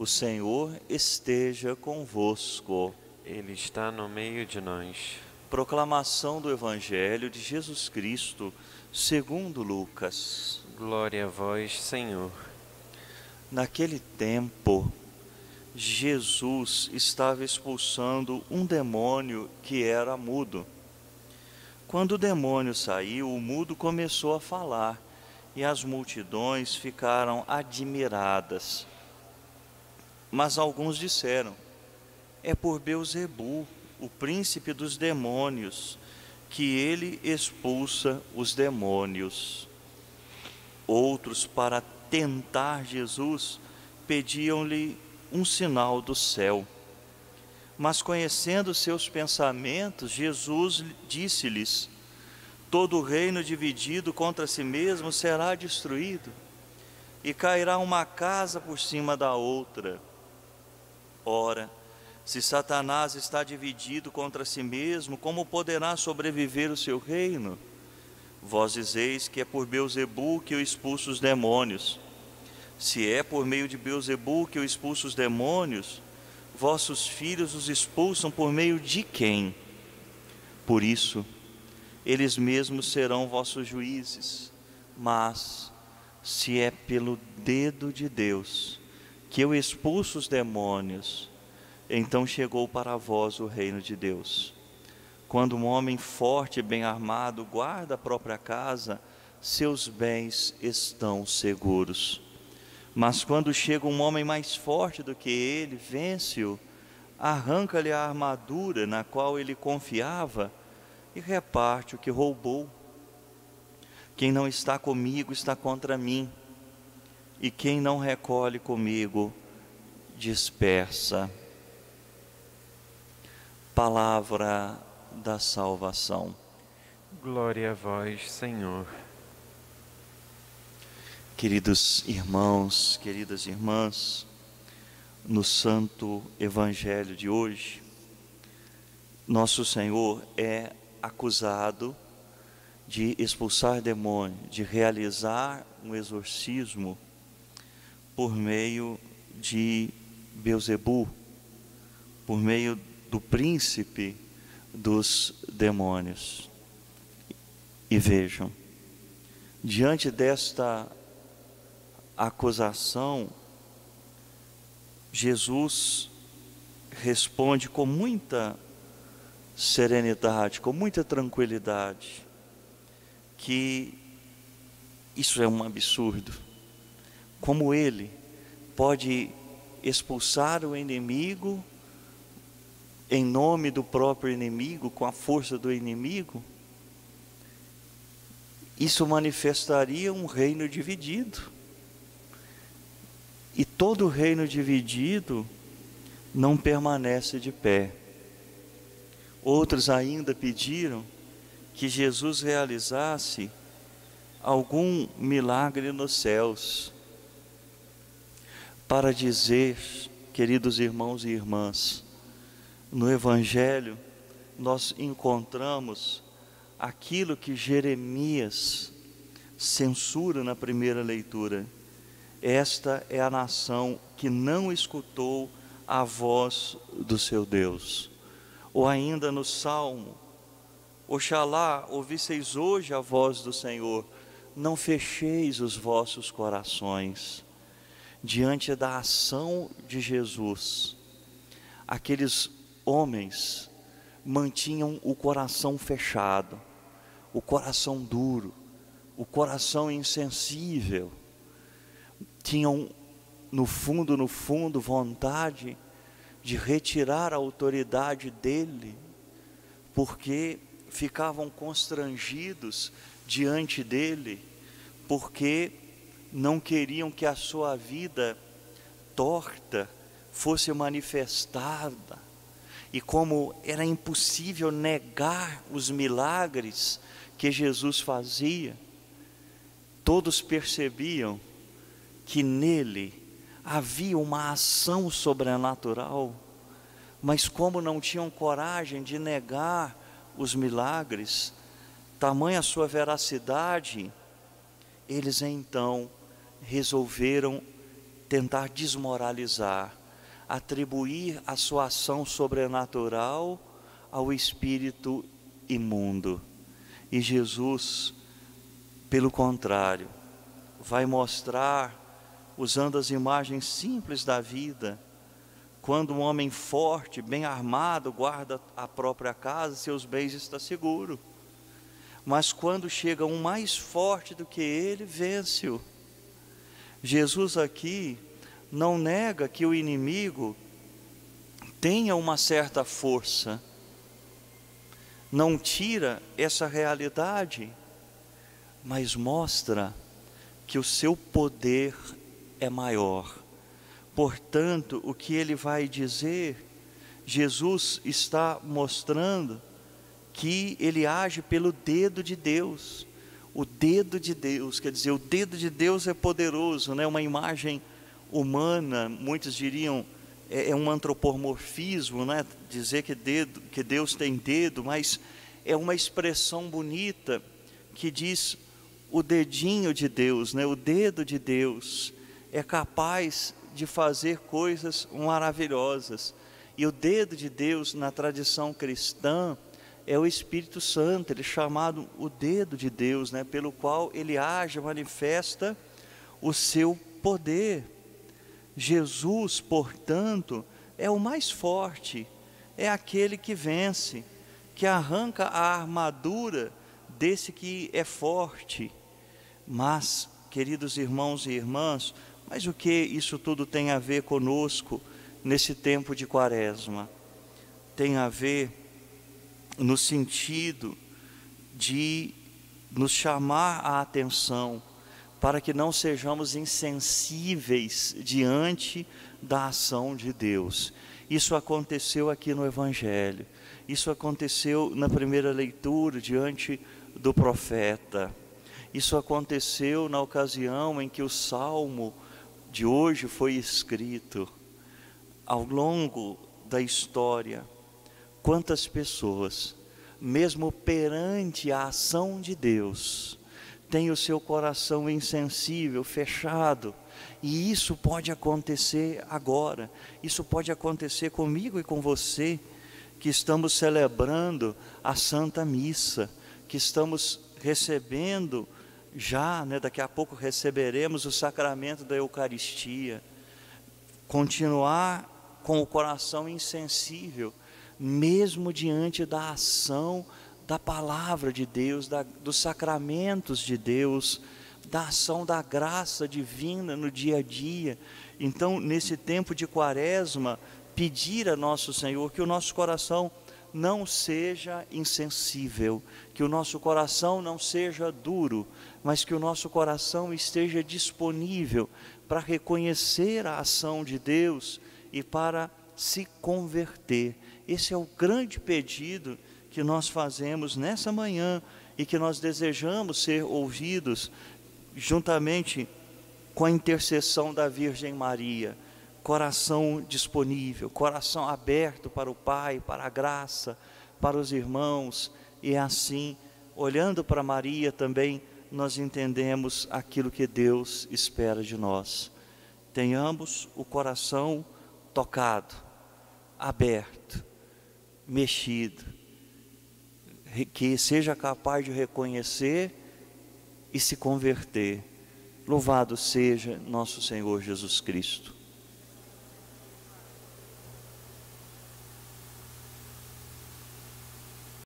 O Senhor esteja convosco. Ele está no meio de nós. Proclamação do Evangelho de Jesus Cristo, segundo Lucas. Glória a vós, Senhor. Naquele tempo, Jesus estava expulsando um demônio que era mudo. Quando o demônio saiu, o mudo começou a falar, e as multidões ficaram admiradas. Mas alguns disseram: é por Beelzebu, o príncipe dos demônios, que ele expulsa os demônios. Outros, para tentar Jesus, pediam-lhe um sinal do céu. Mas, conhecendo seus pensamentos, Jesus disse-lhes: todo reino dividido contra si mesmo será destruído, e cairá uma casa por cima da outra. Ora, se Satanás está dividido contra si mesmo, como poderá sobreviver o seu reino? Vós dizeis que é por Beelzebu que eu expulso os demônios. Se é por meio de Beelzebu que eu expulso os demônios, vossos filhos os expulsam por meio de quem? Por isso, eles mesmos serão vossos juízes. Mas, se é pelo dedo de Deus que eu expulso os demônios, então chegou para vós o reino de Deus. Quando um homem forte e bem armado guarda a própria casa, seus bens estão seguros. Mas quando chega um homem mais forte do que ele, vence-o, arranca-lhe a armadura na qual ele confiava e reparte o que roubou. Quem não está comigo está contra mim, e quem não recolhe comigo dispersa. Palavra da salvação. Glória a vós, Senhor. Queridos irmãos, queridas irmãs, no Santo Evangelho de hoje, nosso Senhor é acusado de expulsar demônio, de realizar um exorcismo por meio de Beelzebu, por meio do príncipe dos demônios. E vejam, diante desta acusação, Jesus responde com muita serenidade, com muita tranquilidade, que isso é um absurdo. Como ele pode expulsar o inimigo em nome do próprio inimigo, com a força do inimigo? Isso manifestaria um reino dividido. E todo reino dividido não permanece de pé. Outros ainda pediram que Jesus realizasse algum milagre nos céus, para dizer, queridos irmãos e irmãs, no Evangelho nós encontramos aquilo que Jeremias censura na primeira leitura. Esta é a nação que não escutou a voz do seu Deus. Ou ainda no Salmo: oxalá ouvisseis hoje a voz do Senhor, não fecheis os vossos corações. Diante da ação de Jesus, aqueles homens mantinham o coração fechado, o coração duro, o coração insensível. Tinham no fundo vontade de retirar a autoridade dele, porque ficavam constrangidos diante dele, porque não queriam que a sua vida torta fosse manifestada. E como era impossível negar os milagres que Jesus fazia, todos percebiam que nele havia uma ação sobrenatural, mas como não tinham coragem de negar os milagres, tamanha a sua veracidade, eles então resolveram tentar desmoralizar, atribuir a sua ação sobrenatural ao espírito imundo. E Jesus, pelo contrário, vai mostrar, usando as imagens simples da vida, quando um homem forte, bem armado, guarda a própria casa, seus bens está seguro. Mas quando chega um mais forte do que ele, vence-o. Jesus aqui não nega que o inimigo tenha uma certa força, não tira essa realidade, mas mostra que o seu poder é maior. Portanto, o que ele vai dizer, Jesus está mostrando que ele age pelo dedo de Deus. O dedo de Deus, quer dizer, o dedo de Deus é poderoso, né? Uma imagem humana, muitos diriam, é um antropomorfismo, né? Dizer que Deus tem dedo, mas é uma expressão bonita que diz o dedinho de Deus, né? O dedo de Deus é capaz de fazer coisas maravilhosas. E o dedo de Deus na tradição cristã é o Espírito Santo, ele é chamado o dedo de Deus, né? Pelo qual ele age, manifesta o seu poder. Jesus, portanto, é o mais forte, é aquele que vence, que arranca a armadura desse que é forte. Mas, queridos irmãos e irmãs, mas o que isso tudo tem a ver conosco nesse tempo de Quaresma? Tem a ver no sentido de nos chamar a atenção para que não sejamos insensíveis diante da ação de Deus. Isso aconteceu aqui no Evangelho, isso aconteceu na primeira leitura diante do profeta, isso aconteceu na ocasião em que o Salmo de hoje foi escrito. Ao longo da história, quantas pessoas, mesmo perante a ação de Deus, têm o seu coração insensível, fechado, e isso pode acontecer agora, isso pode acontecer comigo e com você, que estamos celebrando a Santa Missa, que estamos recebendo já, né, daqui a pouco receberemos o sacramento da Eucaristia. Continuar com o coração insensível, mesmo diante da ação da palavra de Deus, dos sacramentos de Deus, da ação da graça divina no dia a dia. Então, nesse tempo de Quaresma, pedir a nosso Senhor que o nosso coração não seja insensível, que o nosso coração não seja duro, mas que o nosso coração esteja disponível para reconhecer a ação de Deus e para se converter. Esse é o grande pedido que nós fazemos nessa manhã e que nós desejamos ser ouvidos juntamente com a intercessão da Virgem Maria. Coração disponível, coração aberto para o Pai, para a graça, para os irmãos, e assim, olhando para Maria também, nós entendemos aquilo que Deus espera de nós. Tenhamos o coração tocado, aberto, mexido, que seja capaz de reconhecer e se converter. Louvado seja nosso Senhor Jesus Cristo.